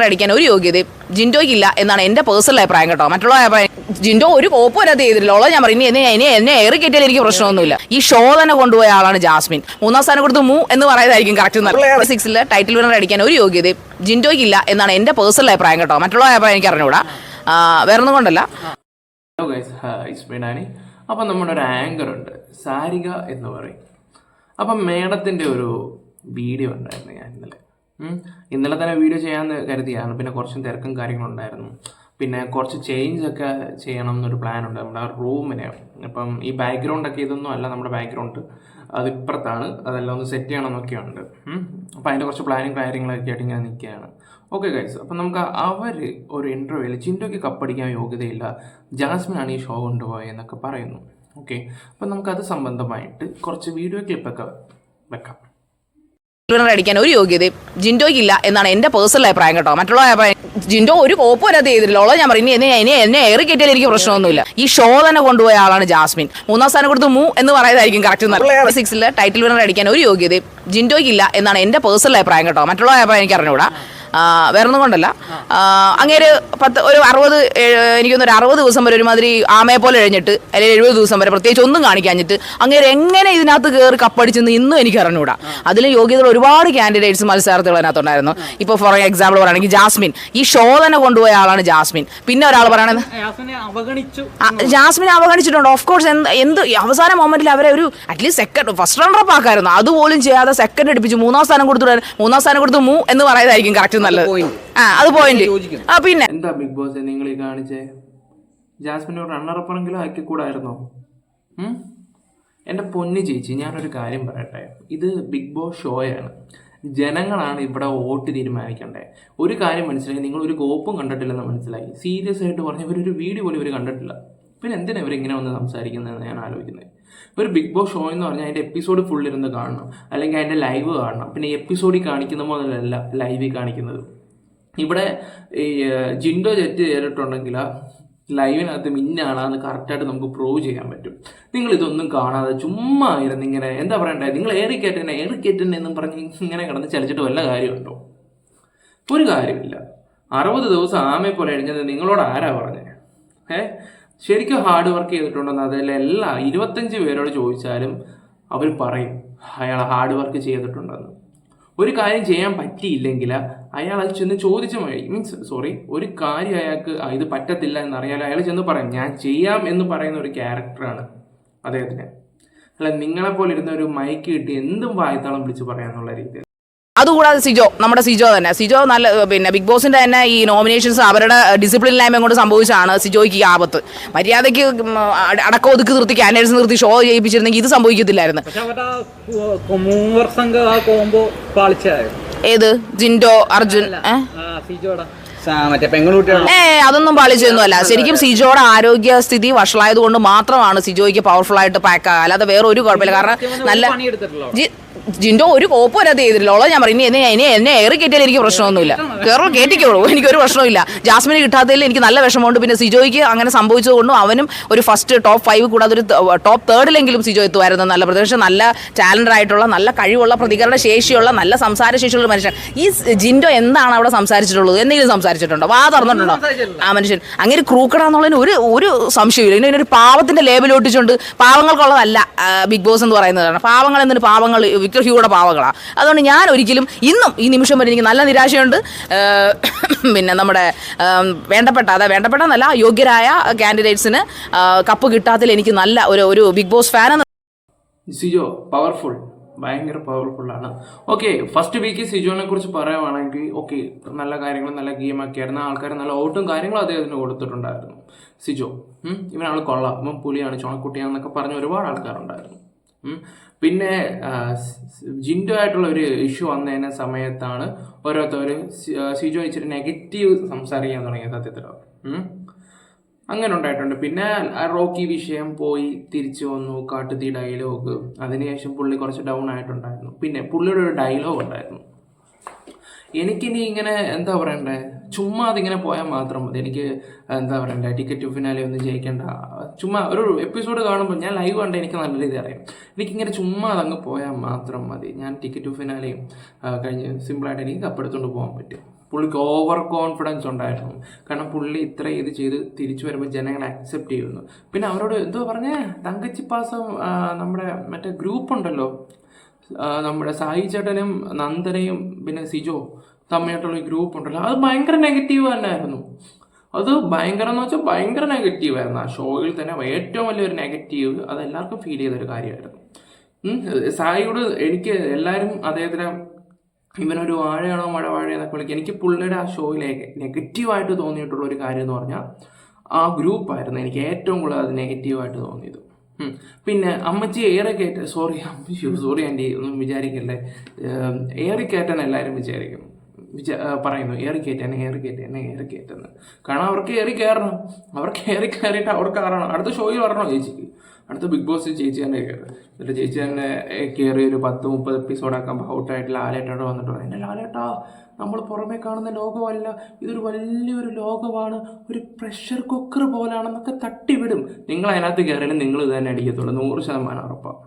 അടിക്കാൻ ഒരു യോഗ്യതയും ജിൻഡോയ്ക്കില്ല എന്നാണ് എൻ്റെ പേഴ്സണൽ അഭിപ്രായം കേട്ടോ. മറ്റുള്ള ജിൻഡോ ഒരു കോപ്പോ അത് ചെയ്തിട്ടില്ല. ഞാൻ പറയും എന്നെ ഏറി കയറ്റിയാൽ എനിക്ക് പ്രശ്നമൊന്നുമില്ല. ഈ ഷോ തന്നെ കൊണ്ടുപോയ ആളാണ് ജാസ്മിൻ. 3ാം സ്ഥാനം കൊടുത്ത് എന്ന് പറയുന്നതായിരിക്കും കറക്റ്റ്. 6 ടൈറ്റിൽ വിന്നർ അടിക്കാൻ ഒരു യോഗ്യതയും ജിൻഡോയ്ക്കില്ല എന്നാണ് എൻ്റെ പേഴ്സണൽ അഭിപ്രായം കേട്ടോ. മറ്റുള്ള അഭിപ്രായം എനിക്ക് അറിഞ്ഞൂടാ, വേറൊന്നും കൊണ്ടല്ല. അപ്പം നമ്മുടെ ഒരു ആങ്കർ ഉണ്ട്, സാരിക എന്ന് പറയും. അപ്പം മേഡത്തിൻ്റെ ഒരു വീഡിയോ ഉണ്ടായിരുന്നു ഞാൻ ഇന്നലെ തന്നെ വീഡിയോ ചെയ്യാമെന്ന് കരുതിയാണ്. പിന്നെ കുറച്ചും തിരക്കും കാര്യങ്ങളുണ്ടായിരുന്നു. പിന്നെ കുറച്ച് ചേഞ്ച് ഒക്കെ ചെയ്യണം എന്നൊരു പ്ലാൻ ഉണ്ട് നമ്മുടെ റൂമിന്. അപ്പം ഈ ബാക്ക്ഗ്രൗണ്ടൊക്കെ ഇതൊന്നും അല്ല നമ്മുടെ ബാക്ക്ഗ്രൗണ്ട്, അതിപ്പുറത്താണ്. അതെല്ലാം ഒന്ന് സെറ്റ് ചെയ്യണം എന്നൊക്കെ ഉണ്ട്. അപ്പം അതിൻ്റെ കുറച്ച് പ്ലാനും കാര്യങ്ങളൊക്കെ ആയിട്ട് ഇങ്ങനെ നിൽക്കുകയാണ്. ഓക്കെ ഗൈസ്, അപ്പം നമുക്ക് അവർ ഒരു ഇൻ്റർവ്യൂവിൽ ജിൻഡോയ്ക്ക് കപ്പടിക്കാൻ യോഗ്യതയില്ല, ജാസ്മിനാണ് ഈ ഷോ കൊണ്ടുപോയെന്നൊക്കെ പറയുന്നു. ഓക്കെ, അപ്പം നമുക്കത് സംബന്ധമായിട്ട് കുറച്ച് വീഡിയോ ക്ലിപ്പൊക്കെ വെക്കാം. അടിക്കാൻ ഒരു യോഗ്യതയും ജിൻഡോയ്ക്കില്ല എന്നാണ് എൻ്റെ പേഴ്സണൽ അഭിപ്രായം കേട്ടോ. മറ്റുള്ള ജിൻഡോ ഒരു കോപ്പോ അത് ചെയ്തിട്ടില്ല. ഞാൻ പറയും എന്നെ ഏറി കയറ്റിയാൽ എനിക്ക് പ്രശ്നമൊന്നുമില്ല. ഈ ഷോ തന്നെ കൊണ്ടുപോയ ആളാണ് ജാസ്മിൻ. 3ാം സ്ഥാനം കൊടുത്ത് എന്ന് പറയുന്നതായിരിക്കും കറക്റ്റ്. 6 ടൈറ്റിൽ വിന്നർ അടിക്കാൻ ഒരു യോഗ്യതയും ജിൻഡോയ്ക്കില്ല എന്നാണ് എൻ്റെ പേഴ്സണൽ അഭിപ്രായം കേട്ടോ. മറ്റുള്ള അഭിപ്രായം എനിക്ക് അറിഞ്ഞൂടാ, വേറൊന്നും കൊണ്ടല്ല. അങ്ങേര് ഒരു 60 എനിക്കൊന്നൊരു 60 ദിവസം വരെ ഒരുമാതിരി ആമയെ പോലെ കഴിഞ്ഞിട്ട്, അല്ലെങ്കിൽ 70 ദിവസം വരെ പ്രത്യേകിച്ച് ഒന്നും കാണിക്കാഞ്ഞിട്ട് അങ്ങേര് എങ്ങനെ ഇതിനകത്ത് കയറി കപ്പടിച്ചെന്ന് ഇന്നും എനിക്ക് അറിഞ്ഞൂടാ. അതിൽ യോഗ്യതകൾ ഒരുപാട് കാൻഡിഡേറ്റ്സ് മത്സരാർത്ഥികൾ അതിനകത്തുണ്ടായിരുന്നു. ഇപ്പോൾ ഫോർ എക്സാമ്പിൾ പറയുകയാണെങ്കിൽ ജാസ്മിൻ, ഈ ഷോ തന്നെ കൊണ്ടുപോയ ആളാണ് ജാസ്മിൻ. പിന്നെ ഒരാൾ പറയണത് ജാസ്മിനെ അവഗണിച്ചിട്ടുണ്ട്. Of course. എന്ത് അവസാന മൊമെന്റിൽ അവരെ ഒരു അറ്റ്ലീസ്റ്റ് ഫസ്റ്റ് റണ്ണറപ്പ് ആക്കായിരുന്നു. അതുപോലും ചെയ്യാതെ സെക്കൻഡ് അടുപ്പിച്ച് 3ാം സ്ഥാനം കൊടുത്തു എന്ന് പറയുന്നതായിരിക്കും കറക്റ്റ്. അത് പോയിന്റ്. പിന്നെ എന്താ ബിഗ് ബോസ് നിങ്ങൾ ഈ കാണിച്ചേ? ജാസ്മിൻ ഒരു റണ്ണറപ്പെങ്കിലും ആക്കി കൂടായിരുന്നോ? എൻ്റെ പൊന്നു ചേച്ചി, ഞാനൊരു കാര്യം പറയട്ടെ. ഇത് ബിഗ് ബോസ് ഷോയാണ്. ജനങ്ങളാണ് ഇവിടെ വോട്ട് തീരുമാനിക്കണ്ടേ. ഒരു കാര്യം മനസ്സിലായി, നിങ്ങൾ ഒരു കോപ്പും കണ്ടിട്ടില്ലെന്ന് മനസ്സിലായി. സീരിയസ് ആയിട്ട് പറഞ്ഞ ഇവരൊരു വീഡിയോ പോലും ഇവർ കണ്ടിട്ടില്ല. പിന്നെ എന്തിനാ ഇവരിങ്ങനെ വന്ന് സംസാരിക്കുന്നതെന്ന് ഞാൻ ആലോചിക്കുന്നത്. ഒരു ബിഗ് ബോസ് ഷോ എന്ന് പറഞ്ഞാൽ അതിൻ്റെ എപ്പിസോഡ് ഫുള്ളിരുന്ന് കാണണം, അല്ലെങ്കിൽ അതിൻ്റെ ലൈവ് കാണണം. പിന്നെ എപ്പിസോഡിൽ കാണിക്കുന്ന പോലെയല്ല ലൈവിൽ കാണിക്കുന്നത്. ഇവിടെ ഈ ജിൻഡോ തെറ്റ് ചെയ്തിട്ടുണ്ടെങ്കിൽ ലൈവിനകത്ത് മിന്നാളാന്ന് കറക്റ്റായിട്ട് നമുക്ക് പ്രൂവ് ചെയ്യാൻ പറ്റും. നിങ്ങൾ ഇതൊന്നും കാണാതെ ചുമ്മാ ഇരുന്ന് ഇങ്ങനെ എന്താ പറയണ്ടേ, നിങ്ങൾ ഏറിക്കേറ്റനെ എന്നും പറഞ്ഞ് ഇങ്ങനെ കിടന്ന് ചലിച്ചിട്ട് വല്ല കാര്യമുണ്ടോ? ഒരു കാര്യമില്ല. 60 ദിവസം ആമയെ പോലെ എഴുന്നത് നിങ്ങളോട് ആരാ പറഞ്ഞേ? ശരിക്കും ഹാർഡ് വർക്ക് ചെയ്തിട്ടുണ്ടെന്ന് അതിലെല്ലാം 25 പേരോട് ചോദിച്ചാലും അവർ പറയും അയാൾ ഹാർഡ് വർക്ക് ചെയ്തിട്ടുണ്ടെന്ന്. ഒരു കാര്യം ചെയ്യാൻ പറ്റിയില്ലെങ്കിൽ അയാൾ അത് ചെന്ന് ചോദിച്ച മതി. ഒരു കാര്യം അയാൾക്ക് ഇത് പറ്റത്തില്ല എന്നറിയാലോ, അയാൾ ചെന്ന് പറയും ഞാൻ ചെയ്യാം എന്ന് പറയുന്ന ഒരു ക്യാരക്ടറാണ് അദ്ദേഹത്തിന്. അല്ല നിങ്ങളെപ്പോലെ ഇരുന്ന ഒരു മൈക്ക് കിട്ടി എന്തും വായത്താളം വിളിച്ച് പറയാന്നുള്ള രീതിയിൽ. അതുകൂടാതെ നമ്മുടെ സിജോ നല്ല പിന്നെ ബിഗ് ബോസിന്റെ തന്നെ ഈ നോമിനേഷൻസ് അവരുടെ ഡിസിപ്ലിൻ ഇല്ലായ്മ കൊണ്ട് സംഭവിച്ചാണ് സിജോയ്ക്ക് ഈ ആപത്ത്. മര്യാദയ്ക്ക് അടക്കം ഒതുക്കി നിർത്തി ക്യാൻഡിഡേറ്റ്സ് നിർത്തി ഷോ ചെയ്യിപ്പിച്ചിരുന്നെങ്കിൽ ഇത് സംഭവിക്കത്തില്ലായിരുന്നു. ഏത് ജിൻഡോ അർജുൻ അതൊന്നും പാളിച്ചൊന്നും അല്ല. ശരിക്കും സിജോയുടെ ആരോഗ്യസ്ഥിതി വഷളായത് കൊണ്ട് മാത്രമാണ് സിജോയ്ക്ക് പവർഫുൾ ആയിട്ട് പാക്ക് ആകുക, അല്ലാതെ വേറെ ഒരു കുഴപ്പമില്ല. കാരണം നല്ല ജിൻഡോ ഒരു കോപ്പോ അത് ചെയ്തിട്ടില്ല. ഞാൻ പറയും എന്നെ ഏറി കയറ്റിയാൽ എനിക്ക് പ്രശ്നമൊന്നുമില്ല. കേട്ടിക്കോളൂ, എനിക്കൊരു പ്രശ്നമില്ല. ജാസ്മിന് കിട്ടാത്തതിൽ എനിക്ക് നല്ല വിഷമമുണ്ട്. പിന്നെ സിജോയ്ക്ക് അങ്ങനെ സംഭവിച്ചതുകൊണ്ടും അവനും ഒരു ഫസ്റ്റ് ടോപ്പ് 5 കൂടാതെ ഒരു ടോപ്പ് 3 സിജോ എത്തുമായിരുന്നു. നല്ല പ്രത്യേകിച്ച് നല്ല ടാലന്റഡ് ആയിട്ടുള്ള, നല്ല കഴിവുള്ള, പ്രതികരണ ശേഷിയുള്ള, നല്ല സംസാര ശേഷിയുള്ള മനുഷ്യൻ. ഈ ജിൻഡോ എന്താണ് അവിടെ സംസാരിച്ചിട്ടുള്ളത്? എന്തെങ്കിലും സംസാരിച്ചിട്ടുണ്ടോ? വാ തുറന്നിട്ടുണ്ടോ ആ മനുഷ്യൻ? അങ്ങനെ ക്രൂക്കടാന്നുള്ളതിന് ഒരു സംശയമില്ല. ഇതിനൊരു പാവത്തിന്റെ ലേബൽ ഒട്ടിച്ചുകൊണ്ട് പാവങ്ങൾക്കുള്ളതല്ല ബിഗ് ബോസ് എന്ന് പറയുന്നതാണ്. പാവങ്ങൾ എന്നൊരു പാവങ്ങൾ ഹ്യൂയുടെ പാവങ്ങളാണ്. അതുകൊണ്ട് ഞാൻ ഒരിക്കലും ഇന്നും ഈ നിമിഷം വരെ എനിക്ക് നല്ല നിരാശയുണ്ട്. പിന്നെ നമ്മുടെ വേണ്ടപ്പെട്ടെന്നല്ല യോഗ്യരായ കാൻഡിഡേറ്റ്സിന് കപ്പ് കിട്ടാത്തതിൽ എനിക്ക് നല്ല ഒരു ബിഗ് ബോസ് ഫാൻ എന്ന സിജോ പവർഫുൾ, ഭയങ്കര പവർഫുള്ളാണ്. ഓക്കെ, ഫസ്റ്റ് വീക്ക് സിജോനെ കുറിച്ച് പറയുവാണെങ്കിൽ ഓക്കെ നല്ല കാര്യങ്ങളും നല്ല ഗെയിമൊക്കെ ആയിരുന്നു. ആൾക്കാർ നല്ല ഓട്ടും കാര്യങ്ങളും അദ്ദേഹത്തിന് കൊടുത്തിട്ടുണ്ടായിരുന്നു. സിജോ ഇവനാൾ കൊള്ളാം, ഇവൻ പുലിയാണ്, ചുണക്കുട്ടിയാണെന്നൊക്കെ പറഞ്ഞ ഒരുപാട് ആൾക്കാരുണ്ടായിരുന്നു. പിന്നെ ജിൻഡോ ആയിട്ടുള്ള ഒരു ഇഷ്യൂ വന്നതിന് സമയത്താണ് ഓരോരുത്തർ സിജോ ഇച്ചിരി നെഗറ്റീവ് സംസാരിക്കാൻ തുടങ്ങിയത്. സത്യത്തിൽ അങ്ങനെ ഉണ്ടായിട്ടുണ്ട്. പിന്നെ റോക്കി വിഷയം പോയി തിരിച്ചു വന്നു, കാട്ടുതീ ഡയലോഗ്, അതിനുശേഷം പുള്ളി കുറച്ച് ഡൗൺ ആയിട്ടുണ്ടായിരുന്നു. പിന്നെ പുള്ളിയുടെ ഒരു ഡയലോഗ് ഉണ്ടായിരുന്നു, എനിക്കിനി ഇങ്ങനെ എന്താ പറയണ്ടേ, ചുമ്മാ അതിങ്ങനെ പോയാൽ മാത്രം മതി, എനിക്ക് എന്താ പറയണ്ടേ ടിക്കറ്റ് ഫിനാലെ ഒന്നും ജയിക്കേണ്ട, ചുമ്മാ ഒരു എപ്പിസോഡ് കാണുമ്പോൾ ഞാൻ ലൈവ് കണ്ടേ എനിക്ക് നല്ല രീതി അറിയാം, എനിക്കിങ്ങനെ ചുമ്മാ അതങ്ങ് പോയാൽ മാത്രം മതി, ഞാൻ ടിക്കറ്റ് ഫിനാലെയും കഴിഞ്ഞ് സിമ്പിളായിട്ട് എനിക്ക് കപ്പെടുത്തുകൊണ്ട് പോകാൻ പറ്റും. പുള്ളിക്ക് ഓവർ കോൺഫിഡൻസ് ഉണ്ടായിരുന്നു. കാരണം പുള്ളി ഇത്ര ഇത് ചെയ്ത് തിരിച്ചു വരുമ്പോൾ ജനങ്ങളെ അക്സെപ്റ്റ് ചെയ്യുന്നു. പിന്നെ അവരോട് എന്തോ പറഞ്ഞേ, തങ്കച്ചി പാസം നമ്മുടെ മറ്റേ ഗ്രൂപ്പ് ഉണ്ടല്ലോ, നമ്മുടെ സായി ചേട്ടനും നന്ദനയും പിന്നെ സിജോ തമ്മിലായിട്ടുള്ള ഒരു ഗ്രൂപ്പ് ഉണ്ടല്ലോ, അത് ഭയങ്കര നെഗറ്റീവ് തന്നെയായിരുന്നു. അത് ഭയങ്കര എന്ന് വെച്ചാൽ ഭയങ്കര നെഗറ്റീവായിരുന്നു. ആ ഷോയിൽ തന്നെ ഏറ്റവും വലിയൊരു നെഗറ്റീവ് അത് എല്ലാവർക്കും ഫീൽ ചെയ്തൊരു കാര്യമായിരുന്നു. സായിയോട് എനിക്ക് എല്ലാവരും അദ്ദേഹത്തിന് ഇവനൊരു വാഴയാണോ മഴവാഴയെന്നൊക്കെ വിളിക്കുക. എനിക്ക് പുള്ളിയുടെ ആ ഷോയിലേക്ക് നെഗറ്റീവായിട്ട് തോന്നിയിട്ടുള്ള ഒരു കാര്യം എന്ന് പറഞ്ഞാൽ ആ ഗ്രൂപ്പായിരുന്നു എനിക്ക് ഏറ്റവും കൂടുതൽ അത് നെഗറ്റീവായിട്ട് തോന്നിയത്. പിന്നെ അമ്മച്ചി ഏറെ കയറ്റ സോറി ആൻറ്റി ഒന്നും വിചാരിക്കല്ലേ, ഏറിക്കയറ്റാൻ എല്ലാവരും വിചാരിക്കും, പറയുന്നു ഏറിക്കയറ്റെന്ന്. കാരണം അവർക്ക് ഏറി കയറണം, അവർക്ക് ഏറി കയറിയിട്ട് അവർക്ക് കയറണം. അടുത്ത ഷോയിൽ വരണോ ചേച്ചിക്ക്, അടുത്ത ബിഗ് ബോസ് ചേച്ചി തന്നെ കയറി. എന്നിട്ട് ചേച്ചി തന്നെ കയറി ഒരു 10-30 എപ്പിസോഡാക്കുമ്പോൾ ഔട്ടായിട്ട് ലാലേട്ടോട് വന്നിട്ട് എൻ്റെ ലാലേട്ടാ, നമ്മൾ പുറമേ കാണുന്ന ലോകമല്ല, ഇതൊരു വലിയൊരു ലോകമാണ്, ഒരു പ്രഷർ കുക്കർ പോലാണെന്നൊക്കെ തട്ടിവിടും. നിങ്ങൾ അതിനകത്ത് കയറിയാലും നിങ്ങൾ ഇത് തന്നെ അടിക്കത്തുള്ളൂ, 100% ഉറപ്പാണ്.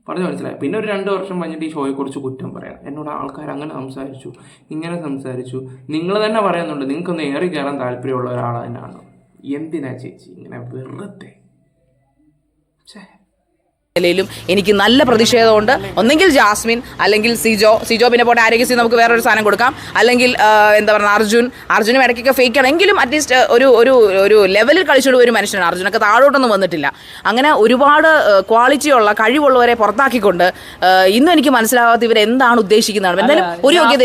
പറഞ്ഞു മനസ്സിലായി. പിന്നെ ഒരു 2 വർഷം കഴിഞ്ഞിട്ട് ഈ ഷോയെക്കുറിച്ച് കുറ്റം പറയാം. എന്നോട് ആൾക്കാർ അങ്ങനെ സംസാരിച്ചു, ഇങ്ങനെ സംസാരിച്ചു. നിങ്ങൾ തന്നെ പറയുന്നുണ്ട് നിങ്ങൾക്കൊന്ന് ഏറി കയറാൻ താല്പര്യമുള്ള ഒരാൾ തന്നെയാണ്. എന്തിനാ ചേച്ചി ഇങ്ങനെ വെറുതെ? നിലയിലും എനിക്ക് നല്ല പ്രതിഷേധമുണ്ട്. ഒന്നെങ്കിൽ ജാസ്മിൻ, അല്ലെങ്കിൽ സിജോ പിന്നെ പോട്ടെ ആരോഗ്യശ്രീ നമുക്ക് വേറൊരു സാധനം കൊടുക്കാം, അല്ലെങ്കിൽ എന്താ പറയുക അർജുനും ഇടയ്ക്കൊക്കെ ഫേക്ക് ആണ്, എങ്കിലും അറ്റ്ലീസ്റ്റ് ഒരു ലെവലിൽ കളിച്ചുകൊണ്ട് ഒരു മനുഷ്യനാണ്. അർജുനൊക്കെ താഴോട്ടൊന്നും വന്നിട്ടില്ല. അങ്ങനെ ഒരുപാട് ക്വാളിറ്റിയുള്ള കഴിവുള്ളവരെ പുറത്താക്കിക്കൊണ്ട് ഇന്നും എനിക്ക് മനസ്സിലാവാത്ത ഇവർ എന്താണ് ഉദ്ദേശിക്കുന്നതാണ്. എന്തായാലും ഒരു യോഗ്യത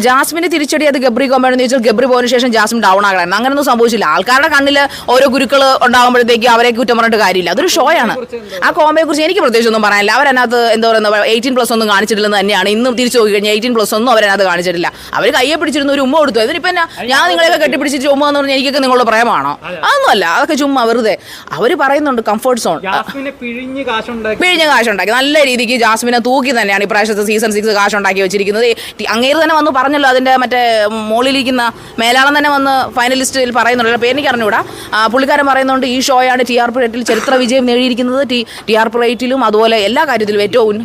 ജാസ്മിന് തിരിച്ചടി അത് ഗബ്രി കോമ്പയാണെന്ന് ചോദിച്ചാൽ ഗബ്രി പോയതിനു ശേഷം ജാസ്മിൻ ഡൗൺ ആകണം. അങ്ങനെയൊന്നും സംഭവിച്ചില്ല. ആൾക്കാരുടെ കണ്ണിൽ ഓരോ ഗുരുക്കൾ ഉണ്ടാകുമ്പോഴത്തേക്ക് അവരെ കുറ്റം പറഞ്ഞിട്ട് കാര്യമില്ല. അതൊരു ഷോയാണ്. ആ കോമ്പയെ കുറിച്ച് എനിക്ക് പ്രത്യേകിച്ച് ഒന്നും പറയാനില്ല. അവരതിനകത്ത് എന്താ പറയുന്നത് 18+ ഒന്നും കാണിച്ചിട്ടില്ലെന്ന് തന്നെയാണ്. ഇന്നും തിരിച്ചു നോക്കി കഴിഞ്ഞാൽ 18+ ഒന്നും അവരതിനകത്ത് കാണിച്ചിട്ടില്ല. അവർ കയ്യെ പിടിച്ചിരുന്ന ഒരു ഉമ്മ കൊടുത്തു. അതിനിപ്പം ഞാൻ നിങ്ങളെയൊക്കെ കെട്ടിപ്പിടിച്ചിട്ട് ഉമ്മ എന്ന് പറഞ്ഞാൽ എനിക്കൊക്കെ നിങ്ങളുടെ പ്രേമമാണോ? അതൊന്നുമല്ല, അതൊക്കെ ചുമ്മാ വെറുതെ. അവർ പറയുന്നുണ്ട് കംഫർട്ട് സോൺ. പിഴിഞ്ഞ് കാശുണ്ടാക്കി നല്ല രീതിക്ക് ജാസ്മിനെ തൂക്കി തന്നെയാണ് ഇപ്രാവശ്യത്തെ സീസൺ 6 കാശുണ്ടാക്കി വെച്ചിരിക്കുന്നത്. അങ്ങേര് തന്നെ വന്ന് പറഞ്ഞല്ലോ, അതിന്റെ മറ്റേ മോളിലിരിക്കുന്ന മേലാളം തന്നെ വന്ന് ഫൈനലിസ്റ്റിൽ പറയുന്നുണ്ട്, പേരെനിക്ക് അറിഞ്ഞൂടാ. പുള്ളിക്കാരൻ പറയുന്നുണ്ട് ഈ ഷോയാണ് TRP റേറ്റിൽ ചരിത്ര വിജയം നേടിയിരിക്കുന്നത്. TRP റേറ്റിലും അതുപോലെ എല്ലാ കാര്യത്തിലും ഏറ്റവും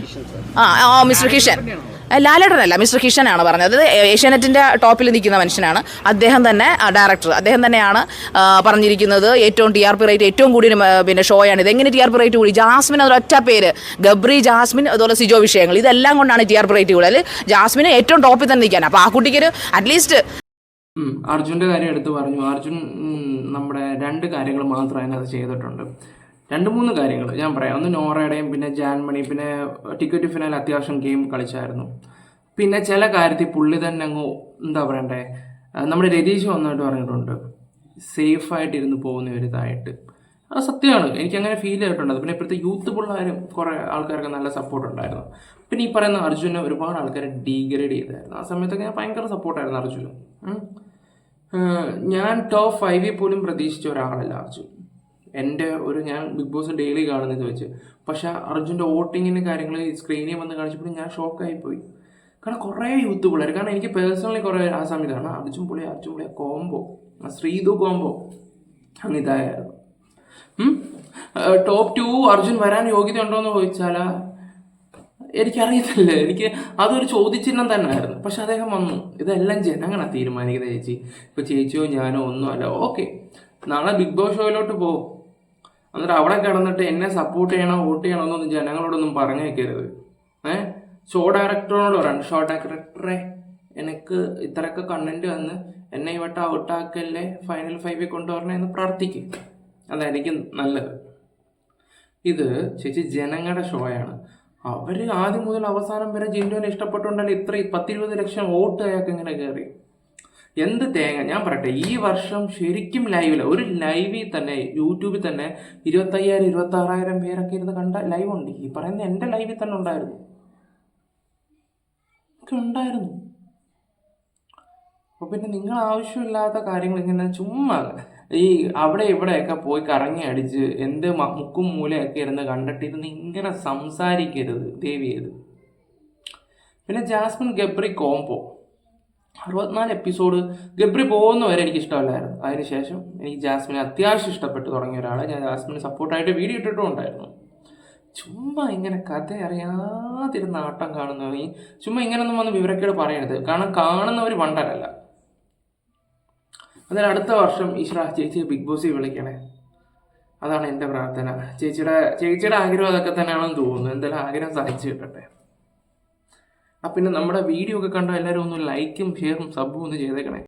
മിസ്റ്റർ കിഷൻ, ലാലേട്ടനല്ല മിസ്റ്റർ കിഷനാണ് പറഞ്ഞത്. ഏഷ്യാനെറ്റിന്റെ ടോപ്പിൽ നിൽക്കുന്ന മനുഷ്യനാണ് അദ്ദേഹം തന്നെ, ഡയറക്ടർ അദ്ദേഹം തന്നെയാണ് പറഞ്ഞിരിക്കുന്നത് ഏറ്റവും TRP റേറ്റ് ഏറ്റവും കൂടിയ പിന്നെ ഷോയാണ് ഇത്. എങ്ങനെ TRP റേറ്റ് കൂടി? ജാസ്മിൻ അതൊരൊറ്റ പേര്, ഗബ്രി, ജാസ്മിൻ, അതുപോലെ സിജോ വിഷയങ്ങൾ, ഇതെല്ലാം കൊണ്ടാണ് TRP റേറ്റ് കൂടുതൽ. ജാസ്മിന് ഏറ്റവും ടോപ്പിൽ തന്നെ നിൽക്കാൻ. അപ്പോൾ ആ കുട്ടിക്ക് അറ്റ്ലീസ്റ്റ് അർജുൻ്റെ കാര്യം എടുത്ത് പറഞ്ഞു. അർജുൻ നമ്മുടെ 2 കാര്യങ്ങൾ മാത്രം അതിനകത്ത് ചെയ്തിട്ടുണ്ട്. 2-3 കാര്യങ്ങൾ ഞാൻ പറയാം. ഒന്ന് നോറയുടെയും പിന്നെ ജാൻമണി, പിന്നെ ടിക്കറ്റ് ഫിനാലെ അത്യാവശ്യം ഗെയിം കളിച്ചായിരുന്നു. പിന്നെ ചില കാര്യത്തിൽ പുള്ളി തന്നെ അങ്ങ് എന്താ പറയണ്ടേ, നമ്മുടെ രതീഷ് വന്നിട്ട് പറഞ്ഞിട്ടുണ്ട് സേഫായിട്ടിരുന്ന് പോകുന്ന ഒരു ഇതായിട്ട്. അത് സത്യമാണ്, എനിക്കങ്ങനെ ഫീൽ ചെയ്തിട്ടുണ്ട്. പിന്നെ ഇപ്പോഴത്തെ യൂത്ത് പിള്ളേരും കുറേ ആൾക്കാർക്ക് നല്ല സപ്പോർട്ട് ഉണ്ടായിരുന്നു. പിന്നെ ഈ പറയുന്ന അർജുനെ ഒരുപാട് ആൾക്കാരെ ഡീഗ്രേഡ് ചെയ്തായിരുന്നു. ആ സമയത്തൊക്കെ ഞാൻ ഭയങ്കര സപ്പോർട്ടായിരുന്നു അർജുന്. ഞാൻ ടോപ്പ് 5 പോലും പ്രതീക്ഷിച്ച ഒരാളല്ല അർജുൻ. ഞാൻ ബിഗ് ബോസ് ഡെയിലി കാണുന്നതെന്ന് വെച്ച്. പക്ഷെ അർജുൻ്റെ വോട്ടിങ്ങിൻ്റെ കാര്യങ്ങൾ സ്ക്രീനിൽ വന്ന് കാണിച്ചപ്പോൾ ഞാൻ ഷോക്കായിപ്പോയി. കാരണം കുറേ യൂത്ത് പിള്ളേർ, കാരണം എനിക്ക് പേഴ്സണലി കുറേ ആ സമയത്താണ് അർജുൻ പുള്ളി കോംബോ, ശ്രീതു കോംബോ അങ്ങ് ഇതായിരുന്നു. ടോപ്പ് 2 അർജുൻ വരാൻ യോഗ്യത ഉണ്ടോ എന്ന് ചോദിച്ചാൽ എനിക്കറിയത്തില്ല. എനിക്ക് അതൊരു ചോദ്യചിഹ്നം തന്നെ ആയിരുന്നു. പക്ഷെ അദ്ദേഹം വന്നു. ഇതെല്ലാം ജനങ്ങളാണ് തീരുമാനിക്കുന്നത് ചേച്ചി. ഇപ്പോൾ ചേച്ചിയോ ഞാനോ ഒന്നും അല്ല. ഓക്കെ, നാളെ ബിഗ് ബോസ് ഷോയിലോട്ട് പോകും. എന്നിട്ട് അവിടെ കിടന്നിട്ട് എന്നെ സപ്പോർട്ട് ചെയ്യണോ വോട്ട് ചെയ്യണോ എന്നൊന്നും ജനങ്ങളോടൊന്നും പറഞ്ഞേക്കരുത്. ഷോ ഡയറക്ടറിനോട് പറയണം, ഷോ ഡയറക്ടറെ എനിക്ക് ഇത്രയൊക്കെ കണ്ടന്റ് വന്ന് എന്നെ ഇവട്ട ഔട്ടാക്കല്ലേ, ഫൈനൽ 5 കൊണ്ടുവരണേ എന്ന് പ്രാർത്ഥിക്കും. അതായിരിക്കും നല്ലത്. ഇത് ചേച്ചി ജനങ്ങളുടെ ഷോയാണ്. അവർ ആദ്യം മുതൽ അവസാനം വരെ ജിൻഡോനെ ഇഷ്ടപ്പെട്ടുകൊണ്ടല്ലേ ഇത്ര 10-20 ലക്ഷം വോട്ട് അയാൾക്ക് ഇങ്ങനെ കയറി. എന്ത് തേങ്ങ. ഞാൻ പറയട്ടെ, ഈ വർഷം ശരിക്കും ഒരു ലൈവിൽ തന്നെ യൂട്യൂബിൽ തന്നെ 25,000-26,000 പേരൊക്കെ ഇരുന്ന് കണ്ട ലൈവ് ഉണ്ട്. ഈ പറയുന്ന എൻ്റെ ലൈവിൽ തന്നെ ഉണ്ടായിരുന്നു. അപ്പോൾ പിന്നെ നിങ്ങൾ ആവശ്യമില്ലാത്ത കാര്യങ്ങൾ ഇങ്ങനെ ചുമ്മാ ഈ അവിടെ ഇവിടെയൊക്കെ പോയി കറങ്ങി അടിച്ച് എന്ത് മുക്കും മൂലയൊക്കെ ഇരുന്ന് കണ്ടിട്ടിരുന്ന് ഇങ്ങനെ സംസാരിക്കരുത് ദേവി ചെയ്ത്. പിന്നെ ജാസ്മിൻ ഗബ്രി കോംബോ 64 എപ്പിസോഡ് ഗബ്രി പോകുന്നവരെ എനിക്ക് ഇഷ്ടമല്ലായിരുന്നു. അതിനുശേഷം എനിക്ക് ജാസ്മിനെ അത്യാവശ്യം ഇഷ്ടപ്പെട്ട് തുടങ്ങിയ ഒരാളെ. ഞാൻ ജാസ്മിന് സപ്പോർട്ടായിട്ട് വീഡിയോ ഇട്ടിട്ടും ഉണ്ടായിരുന്നു. ചുമ്മാ ഇങ്ങനെ കഥ അറിയാതിരുന്ന ആട്ടം കാണുന്നവർ ചുമ്മാ ഇങ്ങനൊന്നും വന്ന് വിവരക്കേട് പറയരുത്. കാരണം കാണുന്നവർ വണ്ടരല്ല. അതിൽ അടുത്ത വർഷം ഈശ്വര ചേച്ചി ബിഗ് ബോസിൽ വിളിക്കണേ, അതാണ് എൻ്റെ പ്രാർത്ഥന. ചേച്ചിയുടെ ആഗ്രഹം അതൊക്കെ തന്നെയാണെന്ന് തോന്നുന്നു. എന്തായാലും ആഗ്രഹം സാധിച്ചു കിട്ടട്ടെ. പിന്നെ നമ്മുടെ വീഡിയോ ഒക്കെ കണ്ടോ എല്ലാവരും ഒന്ന് ലൈക്കും ഷെയറും സബും ഒന്ന് ചെയ്തേക്കണേ.